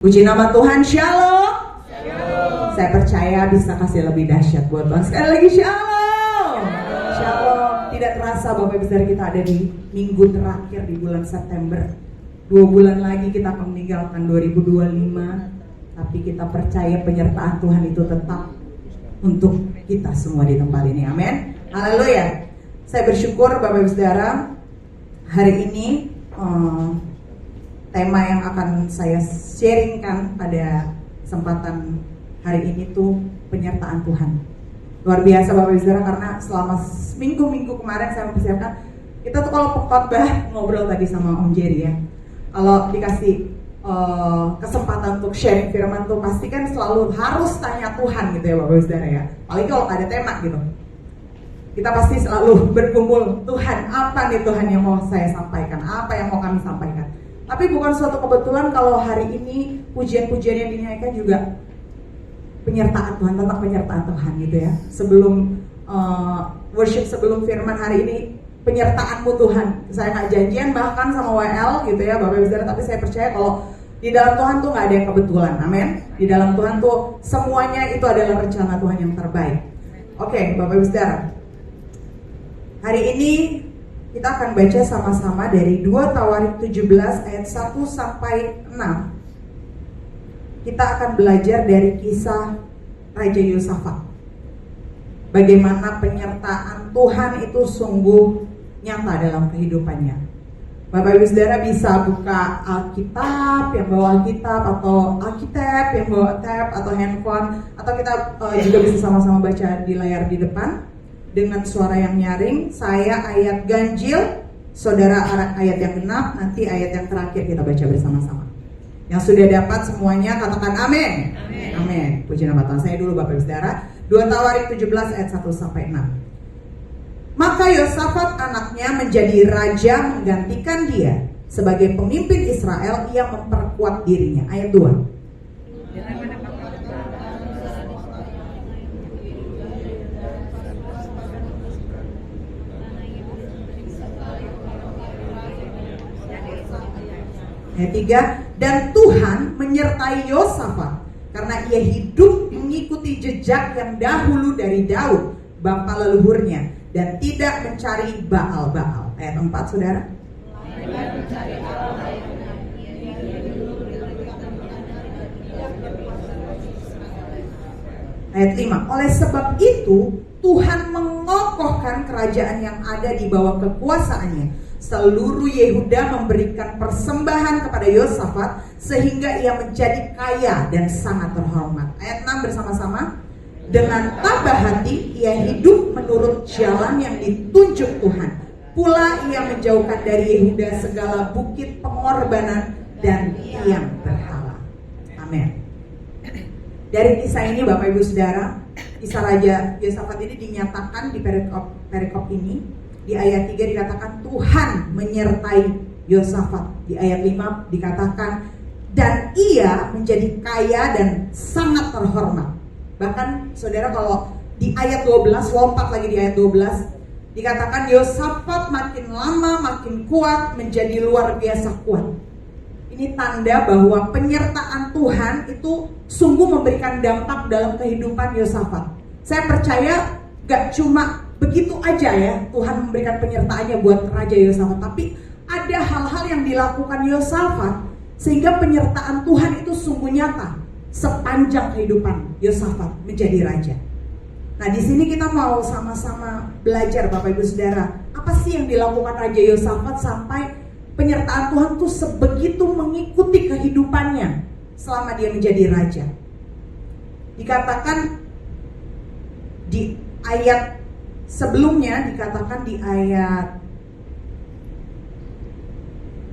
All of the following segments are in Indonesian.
Puji nama Tuhan, Shalom. Shalom. Saya percaya bisa kasih lebih dahsyat buat Tuhan. Sekali lagi Shalom. Shalom. Tidak terasa Bapak Ibu Saudara, kita ada di minggu terakhir di bulan September. 2 bulan lagi kita akan meninggalkan 2025. Tapi kita percaya penyertaan Tuhan itu tetap untuk kita semua di tempat ini. Amin. Haleluya. Saya bersyukur Bapak Ibu Saudara, hari ini tema yang akan saya sharingkan pada kesempatan hari ini tuh penyertaan Tuhan. Luar biasa Bapak Ibu Saudara, karena selama minggu-minggu kemarin saya mempersiapkan, kita tuh kalau khotbah ngobrol tadi sama Om Jerry ya, kalau dikasih kesempatan untuk sharing firman tuh pasti kan selalu harus tanya Tuhan gitu ya Bapak Ibu Saudara ya. Apalagi kalau ada tema gitu, kita pasti selalu berkumpul, Tuhan apa nih Tuhan yang mau saya sampaikan, apa yang mau kami sampaikan. Tapi bukan suatu kebetulan kalau hari ini pujian-pujian yang dinyanyikan juga penyertaan Tuhan, tentang penyertaan Tuhan gitu ya. Sebelum worship, sebelum firman hari ini, penyertaanmu Tuhan. Saya nggak janjian bahkan sama WL gitu ya Bapak Ibu Saudara, tapi saya percaya kalau di dalam Tuhan tuh nggak ada yang kebetulan, amin. Di dalam Tuhan tuh semuanya itu adalah rencana Tuhan yang terbaik. Oke Bapak Ibu Saudara, hari ini kita akan baca sama-sama dari 2 Tawarik 17 ayat 1 sampai 6. Kita akan belajar dari kisah Raja Yosafat. Bagaimana penyertaan Tuhan itu sungguh nyata dalam kehidupannya. Bapak Ibu Saudara bisa buka Alkitab, yang bawa Alkitab, atau Alkitab yang bawa tab atau handphone, atau kita juga bisa sama-sama baca di layar di depan dengan suara yang nyaring. Saya ayat ganjil, saudara ayat yang genap, nanti ayat yang terakhir kita baca bersama-sama. Yang sudah dapat semuanya katakan amin. Amin. Amin. Puji nama Tuhan. Saya dulu Bapak Ibu Saudara, 2 Tawarik 17 ayat 1 sampai 6. Maka Yosafat anaknya menjadi raja menggantikan dia sebagai pemimpin Israel. Ia memperkuat dirinya. Ayat 2. Ayat 3, dan Tuhan menyertai Yosafat karena ia hidup mengikuti jejak yang dahulu dari Daud bapa leluhurnya, dan tidak mencari Baal-Baal. Ayat 4 saudara. Ayat 5, oleh sebab itu Tuhan mengokohkan kerajaan yang ada di bawah kekuasaannya. Seluruh Yehuda memberikan persembahan kepada Yosafat sehingga ia menjadi kaya dan sangat terhormat. Ayat 6 bersama-sama. Dengan tabah hati ia hidup menurut jalan yang ditunjuk Tuhan. Pula ia menjauhkan dari Yehuda segala bukit pengorbanan dan tiang berhala. Amin. Dari kisah ini Bapak Ibu Saudara, kisah Raja Yosafat ini dinyatakan di perikop ini. Di ayat 3 dikatakan Tuhan menyertai Yosafat. Di ayat 5 dikatakan dan ia menjadi kaya dan sangat terhormat. Bahkan saudara kalau di ayat 12, lompat lagi di ayat 12, dikatakan Yosafat makin lama makin kuat, menjadi luar biasa kuat. Ini tanda bahwa penyertaan Tuhan itu sungguh memberikan dampak dalam kehidupan Yosafat. Saya percaya gak cuma begitu aja ya Tuhan memberikan penyertaannya buat Raja Yosafat, tapi ada hal-hal yang dilakukan Yosafat sehingga penyertaan Tuhan itu sungguh nyata sepanjang kehidupan Yosafat menjadi raja. Nah di sini kita mau sama-sama belajar Bapak Ibu Saudara, apa sih yang dilakukan Raja Yosafat sampai penyertaan Tuhan tuh sebegitu mengikuti kehidupannya selama dia menjadi raja. Dikatakan di ayat sebelumnya, dikatakan di ayat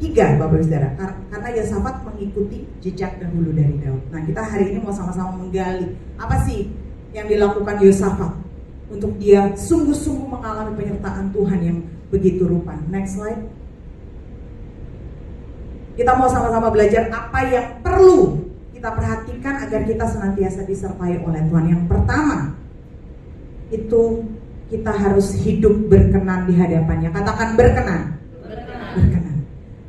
3 Bapak Ibu Saudara, karena Yosafat mengikuti jejak dahulu dari Daud. Nah kita hari ini mau sama-sama menggali apa sih yang dilakukan Yosafat untuk dia sungguh-sungguh mengalami penyertaan Tuhan yang begitu rupa. Next slide. Kita mau sama-sama belajar apa yang perlu kita perhatikan agar kita senantiasa disertai oleh Tuhan. Yang pertama itu kita harus hidup berkenan di hadapannya. Katakan berkenan. Berkenan.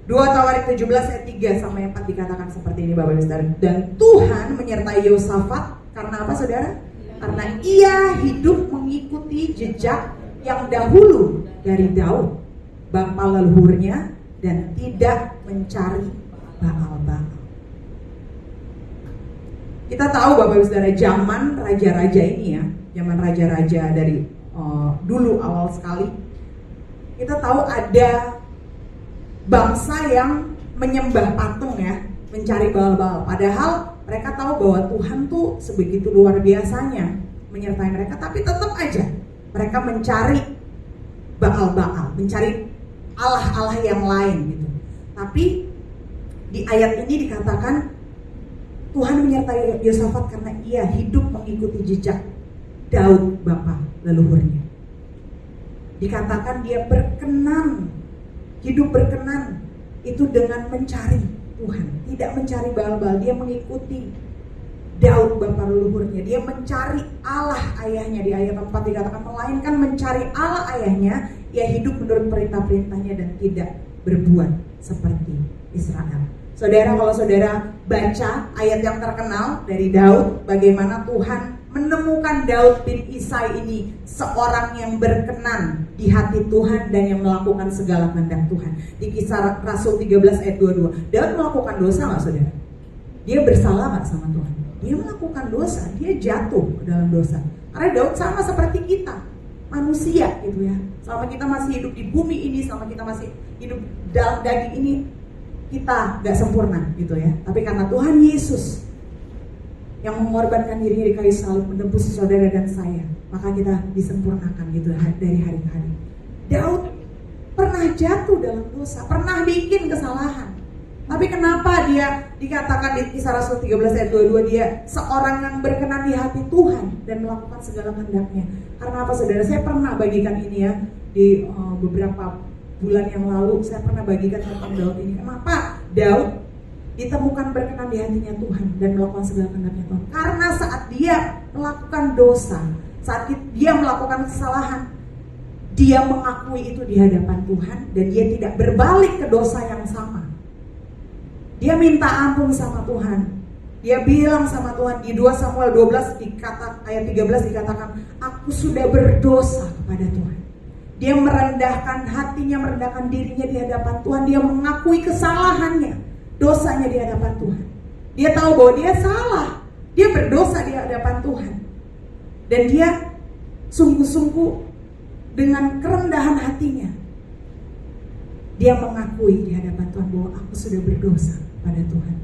2 Tawarik 17 ayat 3 sampai 4 dikatakan seperti ini Bapak Ibu Saudara. Dan Tuhan menyertai Yosafat karena apa saudara? Karena ia hidup mengikuti jejak yang dahulu dari Daud, bapa leluhurnya, dan tidak mencari Baal-Baal. Kita tahu Bapak Ibu Saudara, zaman raja-raja ini ya, zaman raja-raja dari dulu awal sekali, kita tahu ada bangsa yang menyembah patung ya, mencari Baal-Baal. Padahal mereka tahu bahwa Tuhan tuh sebegitu luar biasanya menyertai mereka, tapi tetap aja mereka mencari Baal-Baal, mencari Allah-Allah yang lain gitu. Tapi di ayat ini dikatakan Tuhan menyertai Yosafat karena ia hidup mengikuti jejak Daud bapa leluhurnya. Dikatakan dia berkenan, hidup berkenan itu dengan mencari Tuhan, tidak mencari Baal-Baal. Dia mengikuti Daud bapa leluhurnya. Dia mencari Allah ayahnya. Di ayat 4 dikatakan melainkan mencari Allah ayahnya, ia hidup menurut perintah-perintahnya dan tidak berbuat seperti Israel. Saudara, kalau saudara baca ayat yang terkenal dari Daud, bagaimana Tuhan menemukan Daud bin Isai ini seorang yang berkenan di hati Tuhan dan yang melakukan segala kehendak Tuhan. Di Kisah Rasul 13 ayat 22, Daud melakukan dosa gak saudara? Dia bersalah gak sama Tuhan? Dia melakukan dosa, dia jatuh ke dalam dosa. Karena Daud sama seperti kita, manusia gitu ya. Selama kita masih hidup di bumi ini, selama kita masih hidup dalam daging ini, kita gak sempurna gitu ya. Tapi karena Tuhan Yesus yang mengorbankan dirinya di kayu salib menebus saudara dan saya, maka kita disempurnakan gitu dari hari ke hari. Daud pernah jatuh dalam dosa, pernah bikin kesalahan. Tapi kenapa dia dikatakan di Kisah Rasul 13 ayat 22 dia seorang yang berkenan di hati Tuhan dan melakukan segala kehendaknya? Karena apa saudara? Saya pernah bagikan ini ya di beberapa bulan yang lalu, saya pernah bagikan tentang Daud ini. Kenapa Daud ditemukan berkenan di hatinya Tuhan dan melakukan segala kehendaknya Tuhan? Karena saat dia melakukan dosa, saat dia melakukan kesalahan, dia mengakui itu di hadapan Tuhan dan dia tidak berbalik ke dosa yang sama. Dia minta ampun sama Tuhan. Dia bilang sama Tuhan di 2 Samuel 12 ayat 13 dikatakan, aku sudah berdosa kepada Tuhan. Dia merendahkan hatinya, merendahkan dirinya di hadapan Tuhan. Dia mengakui kesalahannya, dosanya di hadapan Tuhan. Dia tahu bahwa dia salah, dia berdosa di hadapan Tuhan. Dan dia sungguh-sungguh dengan kerendahan hatinya, dia mengakui di hadapan Tuhan bahwa aku sudah berdosa pada Tuhan.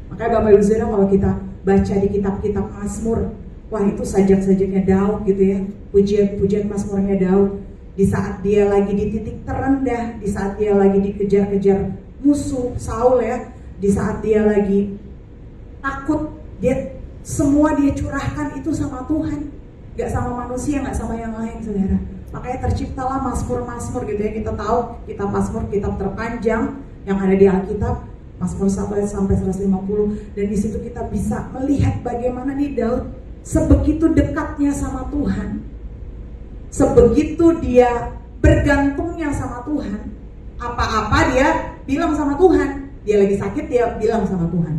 Makanya Bapak Ibu Saudara, kalau kita baca di kitab-kitab Mazmur, wah itu sajak-sajaknya Daud gitu ya, pujian-pujian Mazmurnya Daud. Di saat dia lagi di titik terendah, di saat dia lagi dikejar-kejar musuh Saul ya, di saat dia lagi takut, dia semua dia curahkan itu sama Tuhan, gak sama manusia, gak sama yang lain saudara. Makanya terciptalah Mazmur-Mazmur gitu ya. Kita tahu kitab Mazmur kitab terpanjang yang ada di Alkitab, Mazmur 1 ayat sampai 150. Dan di situ kita bisa melihat bagaimana nih Daud sebegitu dekatnya sama Tuhan, sebegitu dia bergantungnya sama Tuhan. Apa-apa dia bilang sama Tuhan. Dia lagi sakit dia bilang sama Tuhan.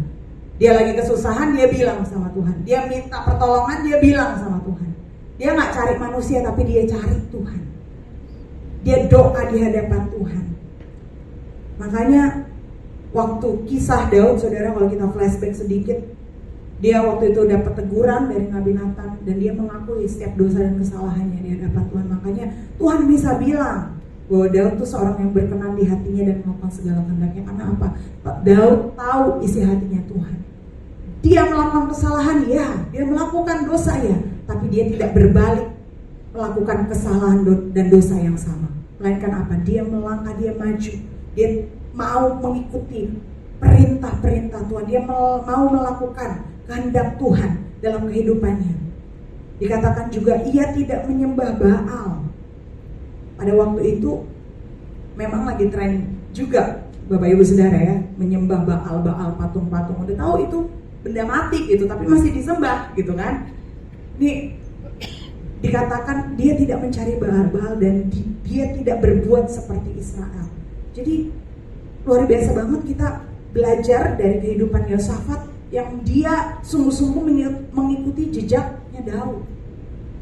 Dia lagi kesusahan dia bilang sama Tuhan. Dia minta pertolongan dia bilang sama Tuhan. Dia gak cari manusia tapi dia cari Tuhan. Dia doa di hadapan Tuhan. Makanya waktu kisah Daud saudara, kalau kita flashback sedikit, dia waktu itu dapat teguran dari Nabi Nathan dan dia mengakui setiap dosa dan kesalahannya di hadapan Tuhan. Makanya Tuhan bisa bilang bahwa Daud itu seorang yang berkenan di hatinya dan melakukan segala kehendaknya. Karena apa? Daud tahu isi hatinya Tuhan. Dia melakukan kesalahan ya, dia melakukan dosa ya, tapi dia tidak berbalik melakukan kesalahan dan dosa yang sama. Melainkan apa? Dia melangkah, dia maju. Dia mau mengikuti perintah-perintah Tuhan. Dia mau melakukan kehendak Tuhan dalam kehidupannya. Dikatakan juga ia tidak menyembah Baal. Pada waktu itu memang lagi tren juga Bapak Ibu Saudara ya, menyembah Baal, patung-patung. Udah tahu itu benda mati gitu, tapi masih disembah gitu kan. Ini dikatakan dia tidak mencari Baal dan dia tidak berbuat seperti Israel. Jadi luar biasa banget kita belajar dari kehidupan Yosafat yang dia sungguh-sungguh mengikuti jejaknya Daud.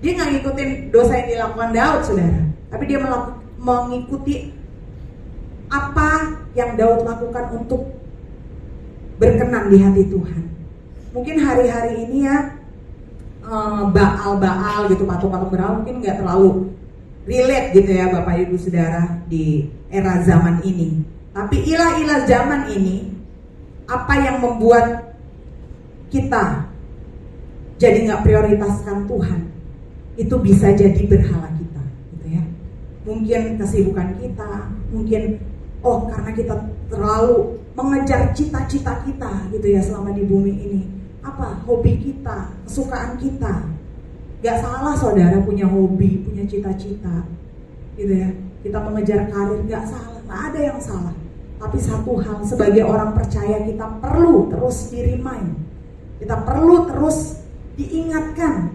Dia nggak ngikutin dosa yang dilakukan Daud, saudara, tapi dia mengikuti apa yang Daud lakukan untuk berkenan di hati Tuhan. Mungkin hari-hari ini ya Baal gitu, patung-patung Baal mungkin nggak terlalu relate gitu ya Bapak Ibu Saudara di era zaman ini. Tapi ilah-ilah zaman ini, apa yang membuat kita jadi nggak prioritaskan Tuhan, itu bisa jadi berhala kita, gitu ya. Mungkin kesibukan kita, mungkin karena kita terlalu mengejar cita-cita kita, gitu ya, selama di bumi ini. Apa hobi kita, kesukaan kita? Gak salah saudara punya hobi, punya cita-cita, gitu ya. Kita mengejar karir, gak salah, gak ada yang salah. Tapi satu hal, sebagai orang percaya kita perlu terus di-remind, kita perlu terus diingatkan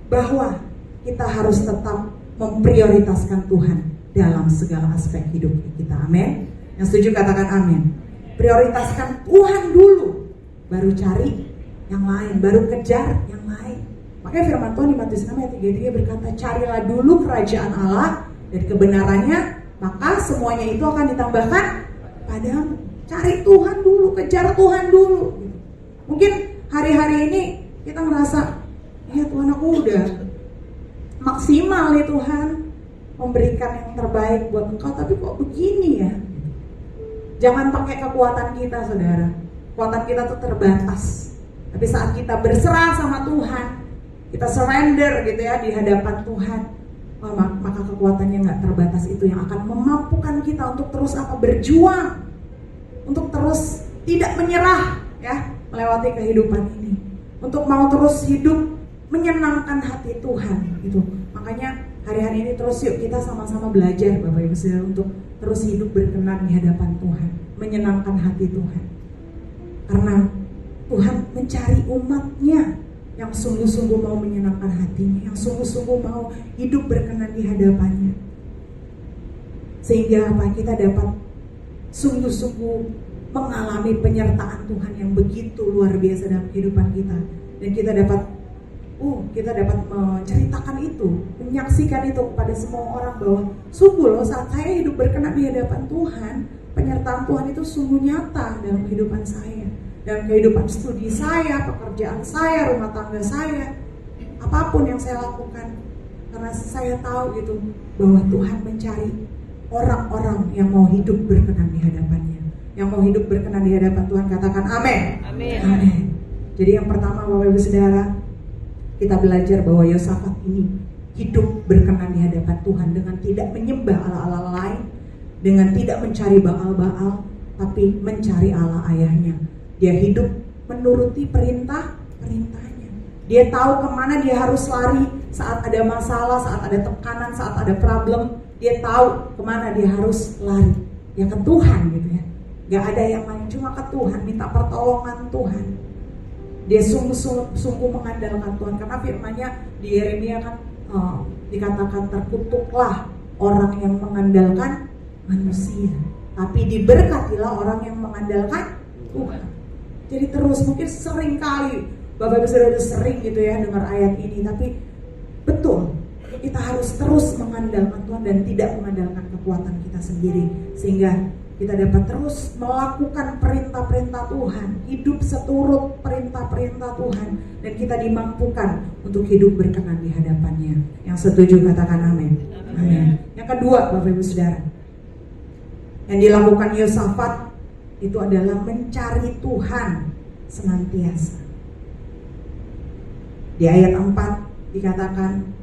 bahwa kita harus tetap memprioritaskan Tuhan dalam segala aspek hidup kita. Amin. Yang setuju katakan amin. Prioritaskan Tuhan dulu, baru cari yang lain, baru kejar yang lain. Makanya firman Tuhan di Matius 6 ayat 33 berkata, carilah dulu kerajaan Allah dan kebenarannya, maka semuanya itu akan ditambahkan padamu. Cari Tuhan dulu, kejar Tuhan dulu. Mungkin hari-hari ini kita merasa, ya Tuhan, aku udah maksimal nih Tuhan, memberikan yang terbaik buat Engkau, tapi kok begini ya? Jangan pakai kekuatan kita, saudara. Kekuatan kita tuh terbatas. Tapi saat kita berserah sama Tuhan, kita surrender gitu ya di hadapan Tuhan, maka kekuatannya nggak terbatas itu yang akan memampukan kita untuk terus berjuang, untuk terus tidak menyerah ya melewati kehidupan ini, untuk mau terus hidup menyenangkan hati Tuhan gitu. Makanya hari-hari ini terus yuk kita sama-sama belajar Bapak Ibu Saudara untuk terus hidup berkenan di hadapan Tuhan, menyenangkan hati Tuhan. Karena Tuhan mencari umatnya yang sungguh-sungguh mau menyenangkan hatinya, yang sungguh-sungguh mau hidup berkenan di hadapannya. Sehingga kita dapat sungguh-sungguh mengalami penyertaan Tuhan yang begitu luar biasa dalam kehidupan kita. Dan kita dapat menceritakan itu, menyaksikan itu kepada semua orang bahwa sungguh loh saat saya hidup berkenan di hadapan Tuhan, penyertaan Tuhan itu sungguh nyata dalam kehidupan saya, dalam kehidupan studi saya, pekerjaan saya, rumah tangga saya, apapun yang saya lakukan. Karena saya tahu gitu bahwa Tuhan mencari orang-orang yang mau hidup berkenan di hadapannya, yang mau hidup berkenan di hadapan Tuhan. Katakan amin. Amin. Amin. Jadi yang pertama Bapak Ibu Saudara, kita belajar bahwa Yosafat ini hidup berkenan di hadapan Tuhan dengan tidak menyembah Allah-Allah lain, dengan tidak mencari Baal-Baal, tapi mencari Allah ayahnya. Dia hidup menuruti perintahnya. Dia tahu kemana dia harus lari saat ada masalah, saat ada tekanan, saat ada problem. Dia tahu kemana dia harus lari. Ya ke Tuhan gitu ya. Gak ada yang lain, cuma ke Tuhan, minta pertolongan Tuhan. Dia sungguh mengandalkan Tuhan. Karena firman-Nya di Yeremia kan dikatakan terkutuklah orang yang mengandalkan manusia, tapi diberkatilah orang yang mengandalkan Tuhan. Jadi terus, mungkin sering kali Bapak Ibu Saudara sering gitu ya dengar ayat ini, tapi betul kita harus terus mengandalkan Tuhan dan tidak mengandalkan kekuatan kita sendiri, sehingga kita dapat terus melakukan perintah-perintah Tuhan, hidup seturut perintah-perintah Tuhan, dan kita dimampukan untuk hidup berkenan di hadapannya. Yang setuju katakan amin. Amin. Yang kedua Bapak Ibu Saudara, yang dilakukan Yosafat itu adalah mencari Tuhan senantiasa. Di ayat 4 dikatakan,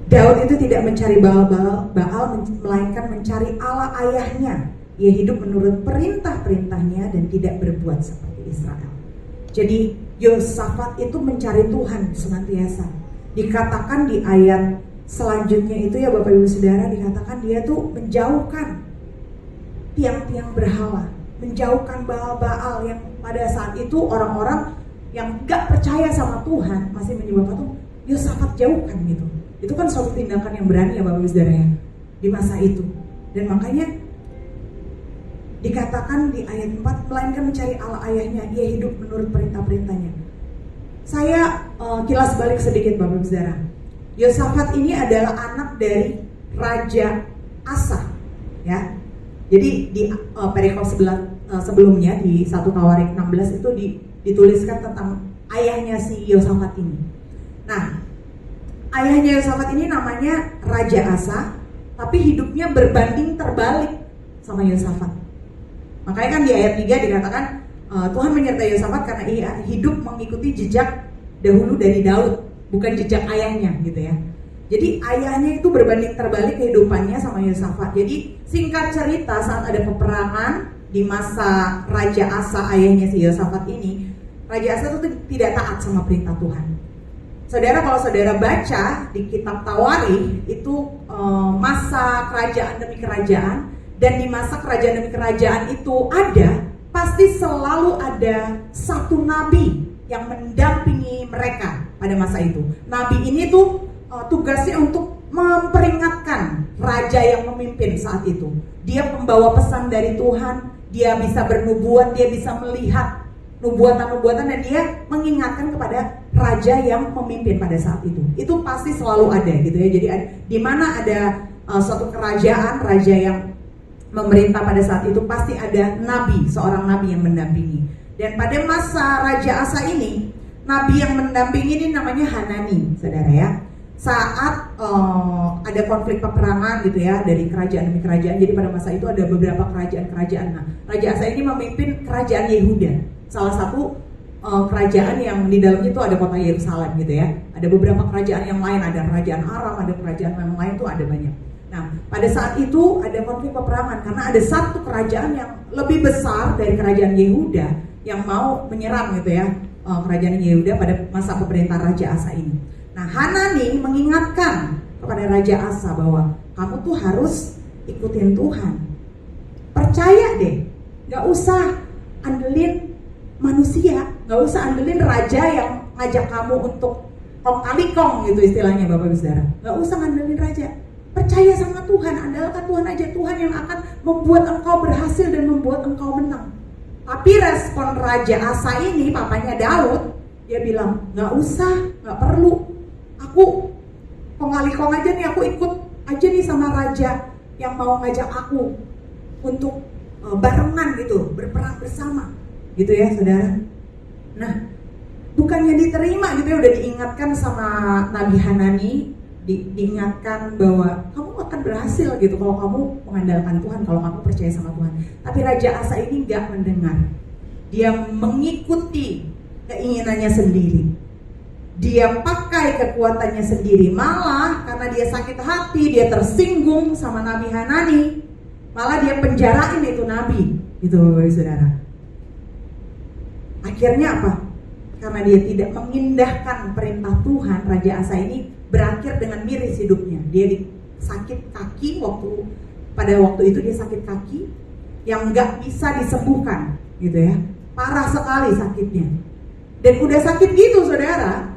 Daud itu tidak mencari Baal, melainkan mencari Allah ayahnya. Ia hidup menurut perintah-perintahnya dan tidak berbuat seperti Israel. Jadi Yosafat itu mencari Tuhan senantiasa. Dikatakan di ayat selanjutnya itu ya Bapak Ibu Saudara, dikatakan dia tuh menjauhkan tiang-tiang berhala, menjauhkan Baal-Baal yang pada saat itu orang-orang yang gak percaya sama Tuhan masih menyembah patung. Yosafat jauhkan gitu. Itu kan suatu tindakan yang berani ya Bapak Ibu Saudara ya. di masa itu. Dan makanya dikatakan di ayat 4, melainkan mencari Allah ayahnya, ia hidup menurut perintah-perintahnya. Saya kilas balik sedikit Bapak Ibu Saudara. Yosafat ini adalah anak dari Raja Asa, ya. Jadi di perikop sebelumnya di 1 Tawarik 16 itu dituliskan tentang ayahnya si Yosafat ini. Nah, ayahnya Yosafat ini namanya Raja Asa, tapi hidupnya berbanding terbalik sama Yosafat. Makanya kan di ayat 3 dikatakan Tuhan menyertai Yosafat karena ia hidup mengikuti jejak dahulu dari Daud, bukan jejak ayahnya gitu ya. Jadi ayahnya itu berbanding terbalik kehidupannya sama Yosafat. Jadi singkat cerita, saat ada peperangan di masa Raja Asa, ayahnya si Yosafat ini, Raja Asa itu tidak taat sama perintah Tuhan. Saudara, kalau saudara baca di kitab Tawarikh itu masa kerajaan demi kerajaan, dan di masa kerajaan demi kerajaan itu pasti selalu ada satu nabi yang mendampingi mereka pada masa itu. Nabi ini tuh tugasnya untuk memperingatkan raja yang memimpin saat itu. Dia membawa pesan dari Tuhan, dia bisa bernubuat, dia bisa melihat nubuatan-nubuatan, dan dia mengingatkan kepada raja yang memimpin pada saat itu. Itu pasti selalu ada gitu ya. Jadi di mana ada suatu kerajaan, raja yang memerintah pada saat itu, pasti ada nabi, seorang nabi yang mendampingi. Dan pada masa Raja Asa ini, nabi yang mendampingi ini namanya Hanani, saudara ya. Saat ada konflik peperangan gitu ya, dari kerajaan demi kerajaan. Jadi pada masa itu ada beberapa kerajaan-kerajaan. Nah, Raja Asa ini memimpin kerajaan Yehuda, salah satu kerajaan yang di dalamnya itu ada kota Yerusalem gitu ya. Ada beberapa kerajaan yang lain, ada kerajaan Aram, ada kerajaan yang lain tuh ada banyak. Nah, pada saat itu ada konflik peperangan karena ada satu kerajaan yang lebih besar dari kerajaan Yehuda yang mau menyerang gitu ya, kerajaan Yehuda pada masa pemerintahan Raja Asa ini. Nah, Hanani mengingatkan kepada Raja Asa bahwa kamu tuh harus ikutin Tuhan. Percaya deh, gak usah andelin manusia, gak usah andelin raja yang ngajak kamu untuk kong kali kong gitu istilahnya Bapak Ibu Saudara. Gak usah ngandelin raja. Percaya sama Tuhan, andalkan Tuhan aja. Tuhan yang akan membuat engkau berhasil dan membuat engkau menang. Tapi respon Raja Asa ini, papanya Daud, dia bilang, gak usah, gak perlu. Aku kong aja nih, aku ikut aja nih sama raja yang mau ngajak aku untuk barengan gitu, berperang bersama. Gitu ya saudara. Nah, bukannya diterima gitu ya, udah diingatkan sama Nabi Hanani, diingatkan bahwa kamu akan berhasil gitu kalau kamu mengandalkan Tuhan, kalau kamu percaya sama Tuhan. Tapi Raja Asa ini gak mendengar. Dia mengikuti keinginannya sendiri. Dia pakai kekuatannya sendiri. Malah karena dia sakit hati, dia tersinggung sama Nabi Hanani, malah dia penjarain itu nabi. Gitu Bapak Ibu Saudara. Akhirnya apa? Karena dia tidak mengindahkan perintah Tuhan, Raja Asa ini berakhir dengan miris hidupnya. Dia sakit kaki pada waktu itu dia sakit kaki yang nggak bisa disembuhkan, gitu ya. Parah sekali sakitnya. Dan udah sakit gitu, saudara.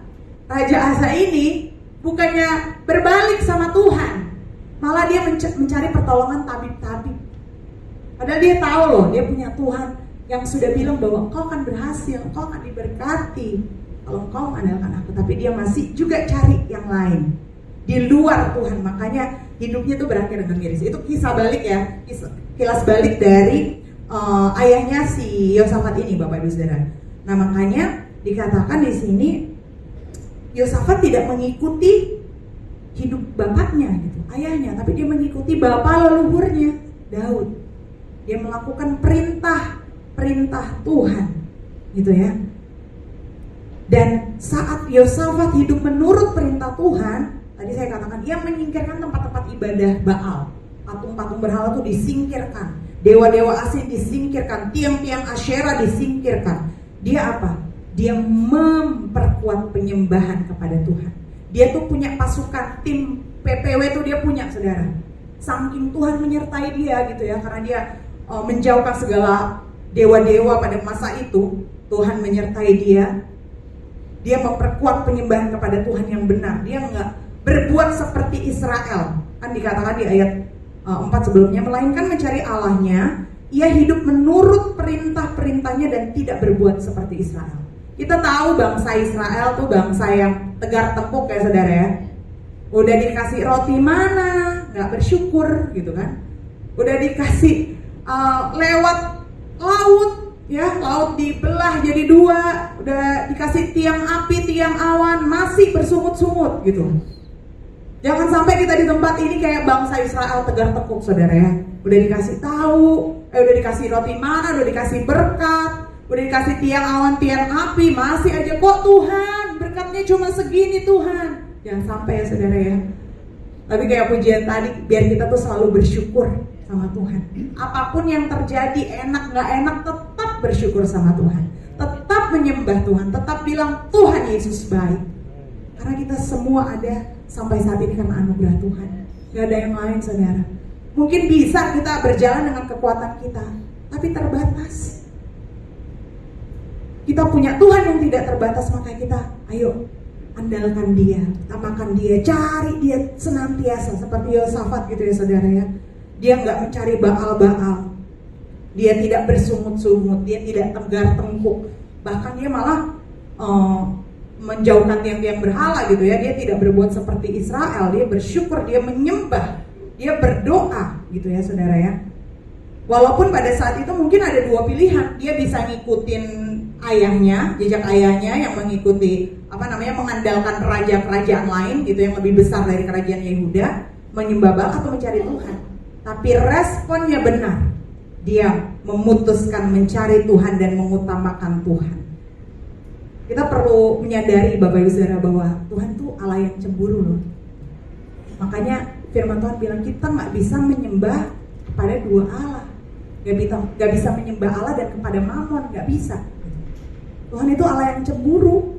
Raja Asa ini bukannya berbalik sama Tuhan, malah dia mencari pertolongan tabib-tabib. Padahal dia tahu loh, dia punya Tuhan yang sudah bilang bahwa engkau akan berhasil, engkau akan diberkati kalau engkau mengandalkan aku. Tapi dia masih juga cari yang lain di luar Tuhan. Makanya hidupnya tuh berakhir dengan miris. Itu kisah balik ya, kilas balik dari ayahnya si Yosafat ini, Bapak Ibu Saudara. Nah, makanya dikatakan di sini Yosafat tidak mengikuti hidup bapaknya gitu, ayahnya, tapi dia mengikuti bapak leluhurnya, Daud. Dia melakukan perintah Tuhan, gitu ya. Dan saat Yosafat hidup menurut perintah Tuhan, tadi saya katakan dia menyingkirkan tempat-tempat ibadah Baal, patung-patung berhala itu disingkirkan, dewa-dewa asing disingkirkan, tiang-tiang Asyera disingkirkan. Dia apa? Dia memperkuat penyembahan kepada Tuhan. Dia tuh punya pasukan, tim PPW tuh dia punya, saudara. Saking Tuhan menyertai dia gitu ya, karena dia menjauhkan segala dewa-dewa pada masa itu. Tuhan menyertai dia. Dia memperkuat penyembahan kepada Tuhan yang benar. Dia nggak berbuat seperti Israel. Kan dikatakan di ayat 4 sebelumnya, melainkan mencari Allahnya, ia hidup menurut perintah-perintahnya dan tidak berbuat seperti Israel. Kita tahu bangsa Israel tuh bangsa yang tegar tengkuk ya saudara ya. Udah dikasih roti mana, gak bersyukur gitu kan. Udah dikasih lewat laut, ya laut dibelah jadi 2. Udah dikasih tiang api, tiang awan, masih bersungut-sungut gitu. Jangan sampai kita di tempat ini kayak bangsa Israel tegar tengkuk saudara ya. Udah dikasih tahu, udah dikasih roti mana, udah dikasih berkat, udah dikasih tiang awan, tiang api, masih aja kok Tuhan berkatnya cuma segini Tuhan. Jangan sampai ya saudara ya. Tapi kayak pujian tadi, biar kita tuh selalu bersyukur sama Tuhan. Apapun yang terjadi, enak gak enak, tetap bersyukur sama Tuhan. Tetap menyembah Tuhan, tetap bilang Tuhan Yesus baik. Karena kita semua ada sampai saat ini karena anugerah Tuhan. Gak ada yang lain saudara. Mungkin bisa kita berjalan dengan kekuatan kita, tapi terbatas. Kita punya Tuhan yang tidak terbatas, maka kita ayo andalkan Dia, utamakan Dia, cari Dia senantiasa. Seperti Yosafat gitu ya saudara ya. Dia nggak mencari Baal-Baal, dia tidak bersungut-sungut, dia tidak tegar tengkuk, bahkan dia malah menjauhkan tiang-tiang berhala gitu ya. Dia tidak berbuat seperti Israel, dia bersyukur, dia menyembah, dia berdoa gitu ya saudara ya. Walaupun pada saat itu mungkin ada 2 pilihan, dia bisa ngikutin ayahnya, jejak ayahnya yang mengikuti mengandalkan kerajaan lain gitu yang lebih besar dari kerajaan Yehuda, menyembah Baal atau mencari Tuhan. Tapi responnya benar, dia memutuskan mencari Tuhan dan mengutamakan Tuhan. Kita perlu menyadari Bapak Ibu Saudara bahwa Tuhan tuh Allah yang cemburu loh. Makanya firman Tuhan bilang kita gak bisa menyembah kepada 2 Allah. Gak bisa menyembah Allah dan kepada Mamon, gak bisa. Tuhan itu Allah yang cemburu.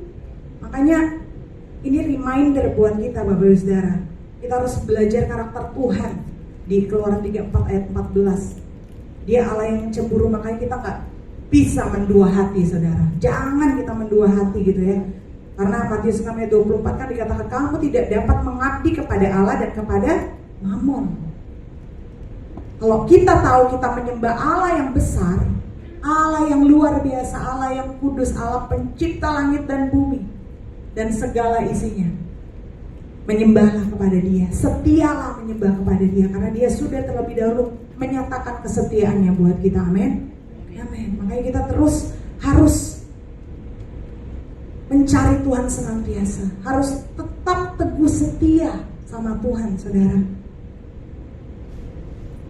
Makanya ini reminder buat kita Bapak Ibu Saudara. Kita harus belajar karakter Tuhan. Di Keluaran 34 ayat 14, Dia Allah yang cemburu, makanya kita gak bisa mendua hati saudara. Jangan kita mendua hati gitu ya. Karena Matius 6 ayat 24 kan dikatakan kamu tidak dapat mengabdi kepada Allah dan kepada Mamon. Kalau kita tahu kita menyembah Allah yang besar, Allah yang luar biasa, Allah yang kudus, Allah pencipta langit dan bumi dan segala isinya, menyembahlah kepada Dia, setialah menyembah kepada Dia, karena Dia sudah terlebih dahulu menyatakan kesetiaannya buat kita. Amin. Amin. Makanya kita terus harus mencari Tuhan senantiasa, harus tetap teguh setia sama Tuhan saudara.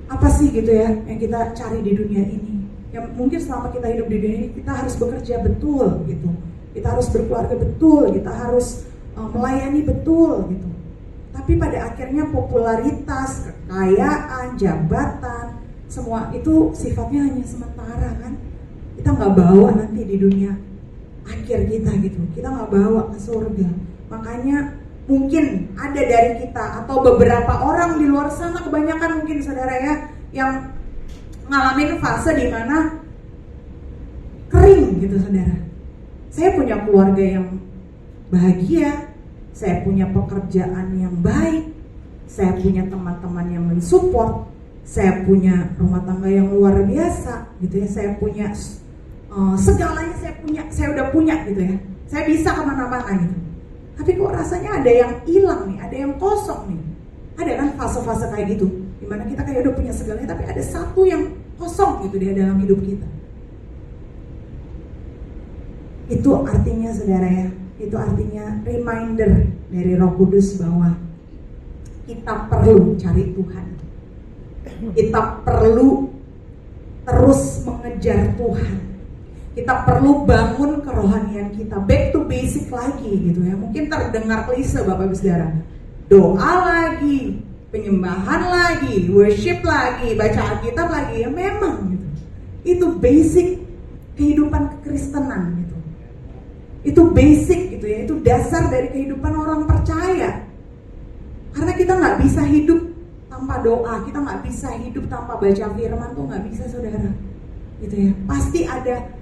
Apa sih gitu ya yang kita cari di dunia ini? Yang mungkin selama kita hidup di dunia ini kita harus bekerja betul gitu, kita harus berkeluarga betul, kita harus melayani betul gitu. Tapi pada akhirnya popularitas, kekayaan, jabatan, semua itu sifatnya hanya sementara kan. Kita gak bawa nanti di dunia akhir kita gitu, kita gak bawa ke surga. Makanya mungkin ada dari kita atau beberapa orang di luar sana, kebanyakan mungkin saudara ya, yang ngalamin fase dimana kering gitu saudara. Saya punya keluarga yang bahagia, saya punya pekerjaan yang baik, saya punya teman-teman yang mensupport, saya punya rumah tangga yang luar biasa gitu ya, saya punya segalanya, saya udah punya gitu ya, saya bisa kemana-mana gitu. Tapi kok rasanya ada yang hilang nih, ada yang kosong nih. Ada kan fase-fase kayak gitu, dimana kita kayak udah punya segalanya tapi ada satu yang kosong gitu di dalam hidup kita. Itu artinya saudara ya, itu artinya reminder dari Roh Kudus bahwa kita perlu cari Tuhan. Kita perlu terus mengejar Tuhan. Kita perlu bangun kerohanian kita, back to basic lagi gitu ya. Mungkin terdengar klise Bapak Ibu Saudara. Doa lagi, penyembahan lagi, worship lagi, baca Alkitab lagi, ya memang gitu. Itu basic kehidupan kekristenan gitu. Itu basic gitu ya, itu dasar dari kehidupan orang percaya. Karena kita gak bisa hidup tanpa doa, kita gak bisa hidup tanpa baca firman tuh gak bisa saudara. Gitu ya, pasti ada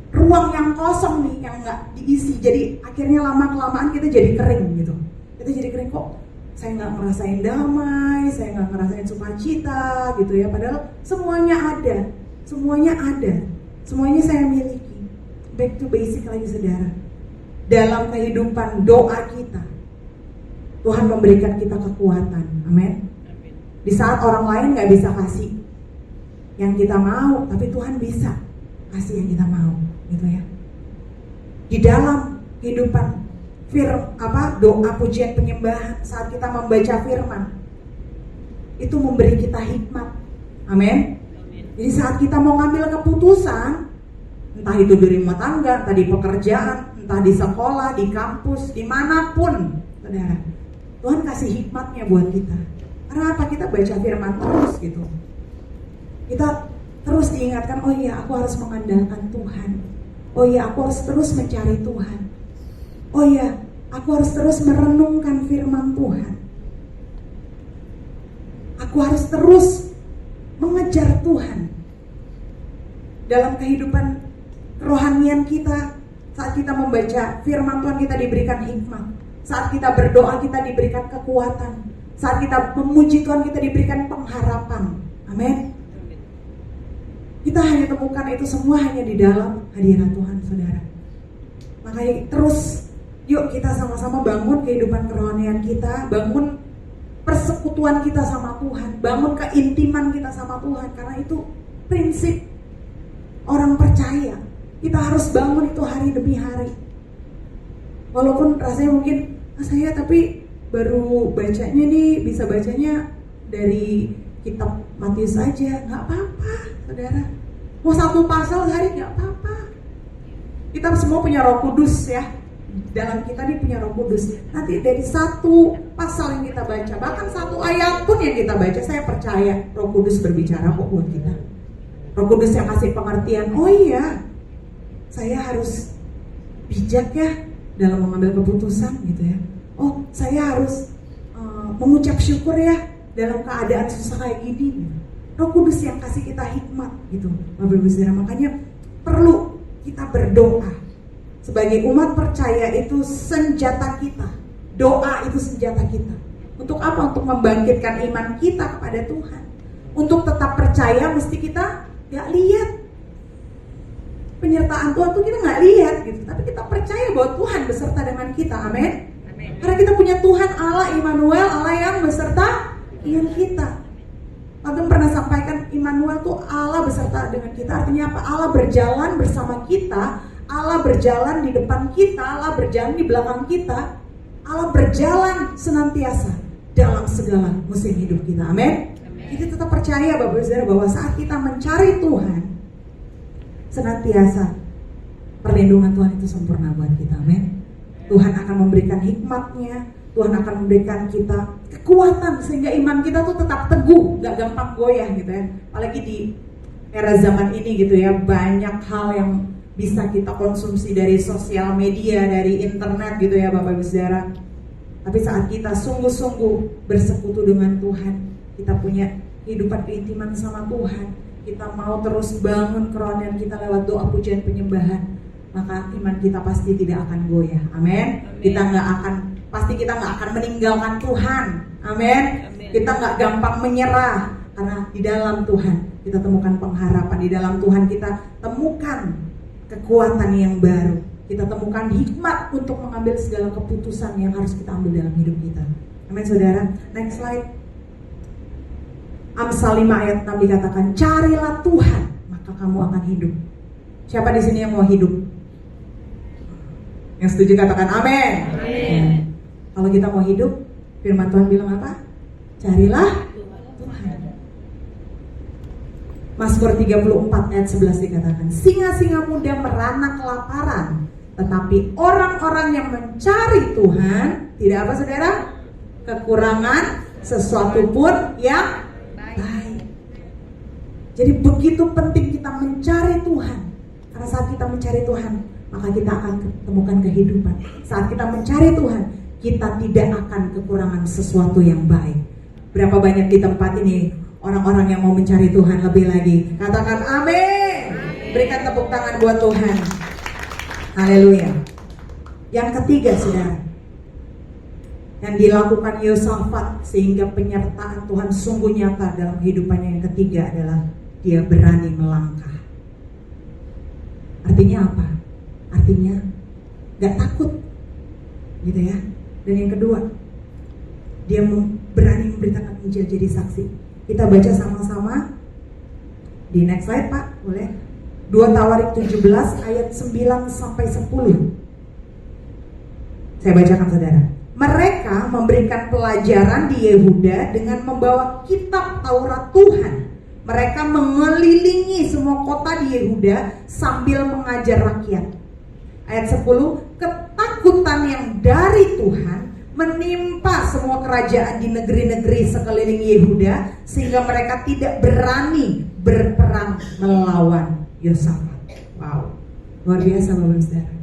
ruang yang kosong nih yang gak diisi. Jadi akhirnya lama-kelamaan kita jadi kering gitu. Kita jadi kering, kok saya nggak ngerasain damai, saya nggak ngerasain sukacita gitu ya. Padahal semuanya ada, semuanya saya miliki. Back to basic lagi saudara. Dalam kehidupan doa kita, Tuhan memberikan kita kekuatan, amin. Di saat orang lain nggak bisa kasih yang kita mau, tapi Tuhan bisa kasih yang kita mau, gitu ya. Di dalam kehidupan doa pujian penyembahan, saat kita membaca firman, itu memberi kita hikmat, amin. Jadi saat kita mau ngambil keputusan, entah itu di rumah tangga, entah di pekerjaan, entah di sekolah, di kampus, dimanapun, saudara, Tuhan kasih hikmatnya buat kita. Karena apa? Kita baca firman terus gitu. Kita terus diingatkan, oh iya aku harus mengandalkan Tuhan. Oh iya aku harus terus mencari Tuhan. Oh iya aku harus terus merenungkan firman Tuhan. Aku harus terus mengejar Tuhan. Dalam kehidupan kerohanian kita, saat kita membaca firman Tuhan kita diberikan hikmat. Saat kita berdoa kita diberikan kekuatan. Saat kita memuji Tuhan kita diberikan pengharapan. Amin. Kita hanya temukan itu semua hanya di dalam hadirat Tuhan, saudara. Makanya terus yuk kita sama-sama bangun kehidupan kerohanian kita, bangun persekutuan kita sama Tuhan, bangun keintiman kita sama Tuhan. Karena itu prinsip orang percaya. Kita harus bangun itu hari demi hari. Walaupun rasanya mungkin saya tapi baru bacanya nih, bisa bacanya dari kitab Matius aja, nggak apa-apa, saudara. Mau satu pasal sehari nggak apa-apa. Kita semua punya Roh Kudus ya. Dalam kita nih punya Roh Kudus. Nanti dari satu pasal yang kita baca, bahkan satu ayat pun yang kita baca, saya percaya Roh Kudus berbicara kok buat kita. Roh Kudus yang kasih pengertian. Oh iya, saya harus bijak ya dalam mengambil keputusan gitu ya. Oh, saya harus mengucap syukur ya dalam keadaan susah kayak gini. Roh Kudus yang kasih kita hikmat gitu, Bapak Ibu Saudara. Makanya perlu kita berdoa. Sebagai umat percaya itu senjata kita. Doa itu senjata kita. Untuk apa? Untuk membangkitkan iman kita kepada Tuhan. Untuk tetap percaya mesti kita gak lihat penyertaan Tuhan tuh, kita gak lihat gitu. Tapi kita percaya bahwa Tuhan beserta dengan kita, amin. Karena kita punya Tuhan Allah Immanuel, Allah yang beserta dengan kita. Tante pernah sampaikan Immanuel tuh Allah beserta dengan kita. Artinya apa? Allah berjalan bersama kita, Allah berjalan di depan kita, Allah berjalan di belakang kita, Allah berjalan senantiasa dalam segala musim hidup kita, amin. Kita tetap percaya Bapak Ibu Saudara bahwa saat kita mencari Tuhan, senantiasa perlindungan Tuhan itu sempurna buat kita, amin. Tuhan akan memberikan hikmatnya, Tuhan akan memberikan kita kekuatan sehingga iman kita tuh tetap teguh, gak gampang goyah gitu ya. Apalagi di era zaman ini gitu ya, banyak hal yang bisa kita konsumsi dari sosial media, dari internet gitu ya Bapak Ibu Saudara. Tapi saat kita sungguh-sungguh bersekutu dengan Tuhan, kita punya kehidupan keintiman sama Tuhan, kita mau terus bangun kerohanian kita lewat doa pujian penyembahan, maka iman kita pasti tidak akan goyah, amin. Kita nggak akan meninggalkan Tuhan, amin. Kita nggak gampang menyerah, karena di dalam Tuhan kita temukan pengharapan, di dalam Tuhan kita temukan kekuatan yang baru, kita temukan hikmat untuk mengambil segala keputusan yang harus kita ambil dalam hidup kita, amin saudara. Next slide. Amsal 5 ayat 6 dikatakan, carilah Tuhan maka kamu akan hidup. Siapa di sini yang mau hidup? Yang setuju katakan amin. Ya. Kalau kita mau hidup, firman Tuhan bilang apa? Carilah Tuhan. Mazmur 34 ayat 11 dikatakan, singa-singa muda merana kelaparan, tetapi orang-orang yang mencari Tuhan tidak apa saudara? Kekurangan sesuatu pun yang baik. Jadi begitu penting kita mencari Tuhan. Karena saat kita mencari Tuhan, maka kita akan temukan kehidupan. Saat kita mencari Tuhan, kita tidak akan kekurangan sesuatu yang baik. Berapa banyak di tempat ini orang-orang yang mau mencari Tuhan lebih lagi? Katakan amin. Berikan tepuk tangan buat Tuhan. Haleluya. Yang ketiga saudara, yang dilakukan Yosafat sehingga penyertaan Tuhan sungguh nyata dalam kehidupannya. Yang ketiga adalah dia berani melangkah. Artinya apa? Artinya gak takut gitu ya. Dan yang kedua, dia berani memberitakan Injil, jadi saksi. Kita baca sama-sama di next slide Pak, boleh? 2 Tawarik 17 ayat 9 sampai 10. Saya bacakan saudara. Mereka memberikan pelajaran di Yehuda dengan membawa kitab Taurat Tuhan. Mereka mengelilingi semua kota di Yehuda sambil mengajar rakyat. Ayat 10, ketakutan yang dari Tuhan menimpa semua kerajaan di negeri-negeri sekeliling Yehuda sehingga mereka tidak berani berperang melawan Yosafat. Wow, luar biasa Bapak Saudara.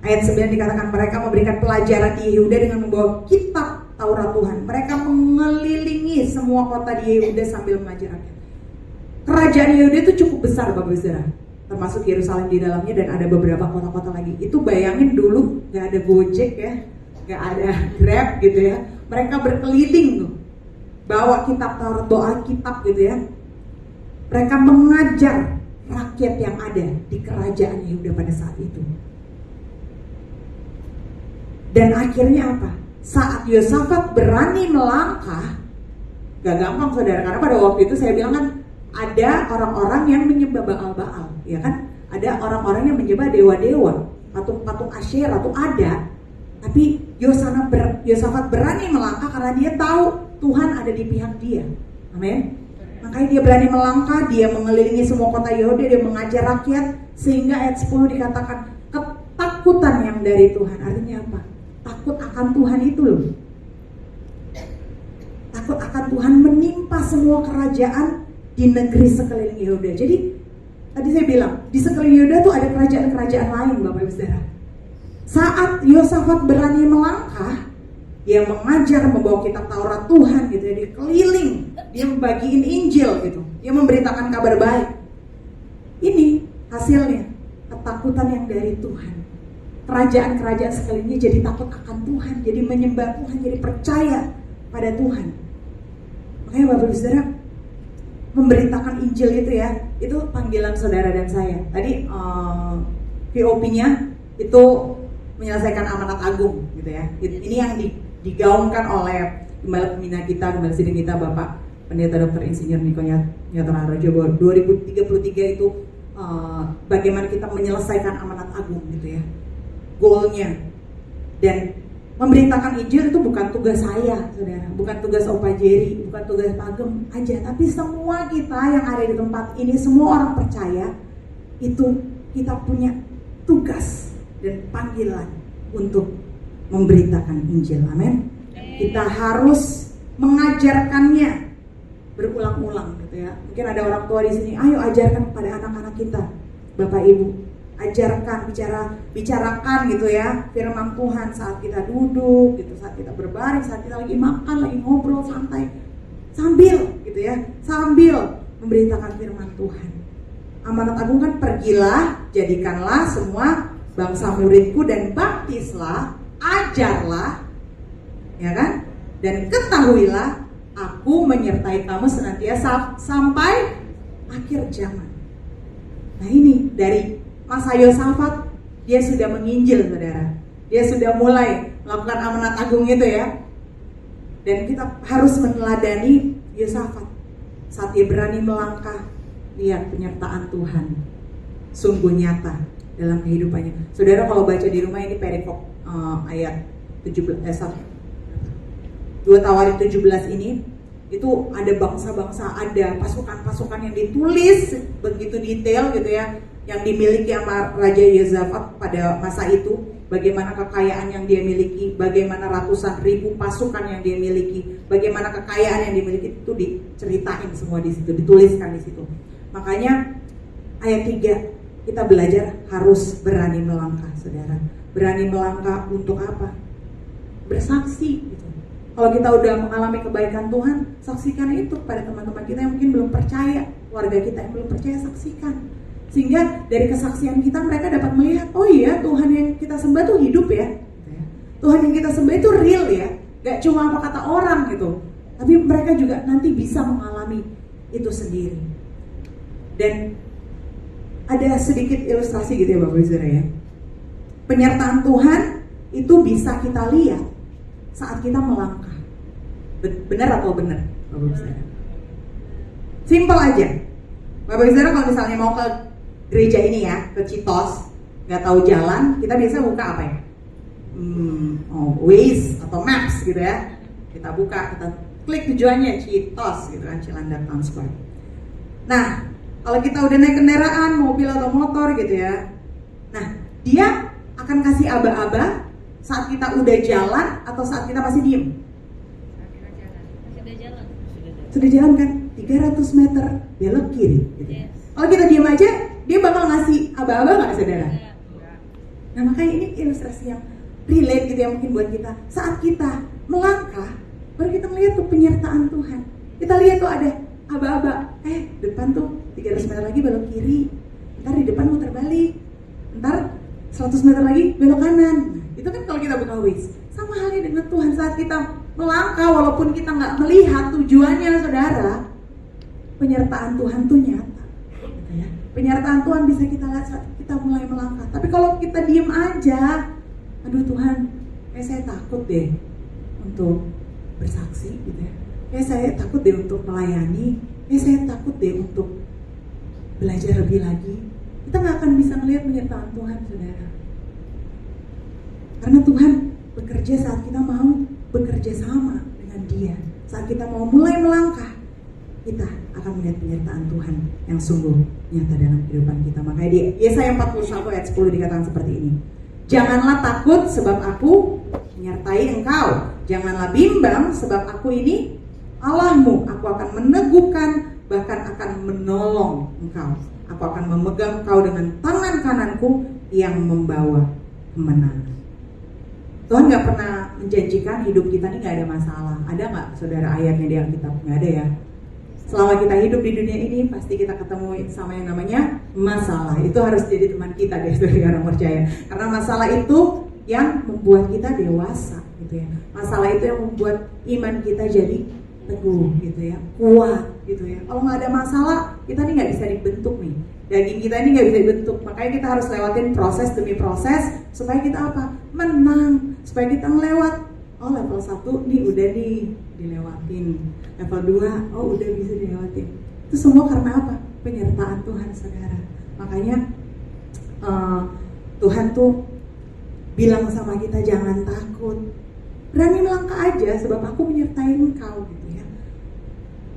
Ayat 9 dikatakan mereka memberikan pelajaran di Yehuda dengan membawa kitab Taurat Tuhan. Mereka mengelilingi semua kota di Yehuda sambil mengajar rakyat. Kerajaan Yehuda itu cukup besar Bapak Saudara, termasuk Yerusalem di dalamnya dan ada beberapa kota-kota lagi. Itu bayangin dulu gak ada Gojek ya, gak ada Grab gitu ya. Mereka berkeliling tuh, bawa kitab Taurat, bawa kitab gitu ya. Mereka mengajar rakyat yang ada di kerajaan Yehuda pada saat itu. Dan akhirnya apa? Saat Yosafat berani melangkah, gak gampang saudara, karena pada waktu itu saya bilang kan ada orang-orang yang menyembah Baal-Baal, ya kan? Ada orang-orang yang menyembah dewa-dewa, patung-patung Asyera tuh ada. Tapi Yosafat berani melangkah karena dia tahu Tuhan ada di pihak dia. Amin. Makanya dia berani melangkah, dia mengelilingi semua kota Yehuda, dia mengajar rakyat. Sehingga ayat 10 dikatakan ketakutan yang dari Tuhan. Artinya apa? Takut akan Tuhan itu loh. Takut akan Tuhan menimpa semua kerajaan di negeri sekeliling Yehuda. Jadi tadi saya bilang di sekeliling Yehuda tuh ada kerajaan-kerajaan lain Bapak Ibu Saudara. Saat Yosafat berani melangkah, dia mengajar, membawa kitab Taurat Tuhan gitu ya, dia keliling, dia membagiin Injil gitu, dia memberitakan kabar baik. Ini hasilnya ketakutan yang dari Tuhan. Kerajaan-kerajaan sekelilingnya jadi takut akan Tuhan, jadi menyembah Tuhan, jadi percaya pada Tuhan. Makanya Bapak Ibu Saudara, memberitakan Injil itu ya, itu panggilan saudara dan saya. Tadi VOP-nya itu menyelesaikan amanat agung gitu ya. Ini yang digaungkan oleh Gembala Pembina kita, Gembala Sidin kita, Bapak Pendeta Dr. Insinyur Niko Nyotora Harjo, bahwa 2033 itu bagaimana kita menyelesaikan amanat agung gitu ya, goalnya. Dan memberitakan Injil itu bukan tugas saya, saudara, bukan tugas Opa Jerry, bukan tugas Pagem aja, tapi semua kita yang ada di tempat ini, semua orang percaya itu kita punya tugas dan panggilan untuk memberitakan Injil. Amin. Kita harus mengajarkannya berulang-ulang gitu ya. Mungkin ada orang tua di sini, ayo ajarkan kepada anak-anak kita, Bapak Ibu, ajarkan, bicarakan gitu ya firman Tuhan saat kita duduk gitu, saat kita berbaring, saat kita lagi makan, lagi ngobrol santai, sambil gitu ya, sambil memberitakan firman Tuhan. Amanat agung kan, pergilah, jadikanlah semua bangsa muridku dan baptislah, ajarlah, ya kan? Dan ketahuilah, aku menyertai kamu senantiasa sampai akhir zaman. Nah ini dari masa Yosafat, dia sudah menginjil saudara. Dia sudah mulai melakukan amanat agung itu ya. Dan kita harus meneladani Yosafat saat dia berani melangkah. Lihat penyertaan Tuhan sungguh nyata dalam kehidupannya. Saudara kalau baca di rumah ini perikop ayat 2 Tawarik 17 ini, itu ada bangsa-bangsa, ada pasukan-pasukan yang ditulis begitu detail gitu ya, yang dimiliki sama Raja Yosafat pada masa itu, bagaimana kekayaan yang dia miliki, bagaimana ratusan ribu pasukan yang dia miliki, bagaimana kekayaan yang dimiliki, itu diceritain semua di situ, dituliskan di situ. Makanya ayat 3 kita belajar harus berani melangkah, saudara. Berani melangkah untuk apa? Bersaksi gitu. Kalau kita udah mengalami kebaikan Tuhan, saksikan itu pada teman-teman kita yang mungkin belum percaya, keluarga kita yang belum percaya, saksikan. Sehingga dari kesaksian kita mereka dapat melihat, oh iya Tuhan yang kita sembah tuh hidup ya. Tuhan yang kita sembah itu real ya, gak cuma apa kata orang gitu, tapi mereka juga nanti bisa mengalami itu sendiri. Dan ada sedikit ilustrasi gitu ya Bapak Ibu Saudara ya. Penyertaan Tuhan itu bisa kita lihat saat kita melangkah. Benar atau benar Bapak Ibu Saudara? Simple aja. Bapak Ibu Saudara kalau misalnya mau ke gereja ini ya, ke Citos, nggak tahu jalan, kita biasa buka apa ya? Waze atau Maps gitu ya. Kita buka, kita klik tujuannya Citos gitu kan, Cilandak Town Square. Nah, kalau kita udah naik kendaraan, mobil atau motor gitu ya, nah dia akan kasih aba-aba saat kita udah jalan atau saat kita masih diem? Sudah jalan kan? 300 meter belok kiri gitu. Yes. Kalau kita diem aja, dia bakal ngasih aba-aba nggak saudara? Nah makanya ini ilustrasi yang relate gitu ya mungkin buat kita. Saat kita melangkah, baru kita melihat tuh penyertaan Tuhan. Kita lihat tuh ada aba-aba, depan tuh 300 meter lagi belok kiri, ntar di depan muter balik, ntar 100 meter lagi belok kanan. Nah, itu kan kalau kita buka Waze. Sama halnya dengan Tuhan saat kita melangkah, walaupun kita nggak melihat tujuannya saudara, penyertaan Tuhan tuh nyata gitu ya. Penyertaan Tuhan bisa kita lihat saat kita mulai melangkah. Tapi kalau kita diem aja, aduh Tuhan, saya takut deh untuk bersaksi gitu ya. Saya takut deh untuk melayani, saya takut deh untuk belajar lebih lagi. Kita gak akan bisa melihat penyertaan Tuhan saudara. Karena Tuhan bekerja saat kita mau bekerja sama dengan Dia. Saat kita mau mulai melangkah, kita akan melihat penyertaan Tuhan yang sungguh nyata dalam kehidupan kita. Makanya di Yesaya 41 ayat 10 dikatakan seperti ini. Janganlah takut sebab aku menyertai engkau. Janganlah bimbang sebab aku ini Allahmu. Aku akan meneguhkan, bahkan akan menolong engkau. Aku akan memegang engkau dengan tangan kananku yang membawa kemenangan. Tuhan gak pernah menjanjikan hidup kita ini gak ada masalah. Ada gak saudara ayatnya di Alkitab? Gak ada ya. Selama kita hidup di dunia ini pasti kita ketemu sama yang namanya masalah. Itu harus jadi teman kita deh sebagai orang percaya. Karena masalah itu yang membuat kita dewasa gitu ya. Masalah itu yang membuat iman kita jadi teguh gitu ya, kuat gitu ya. Kalau nggak ada masalah, kita nih nggak bisa dibentuk nih. Daging kita ini nggak bisa dibentuk. Makanya kita harus lewatin proses demi proses supaya kita apa? Menang. Supaya kita ngelewat. Oh level 1 nih udah nih dilewatin. Level 2, oh udah bisa dilewatin. Itu semua karena apa? Penyertaan Tuhan saudara. Makanya Tuhan tuh bilang sama kita jangan takut. Berani melangkah aja sebab aku menyertai engkau gitu ya.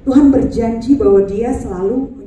Tuhan berjanji bahwa Dia selalu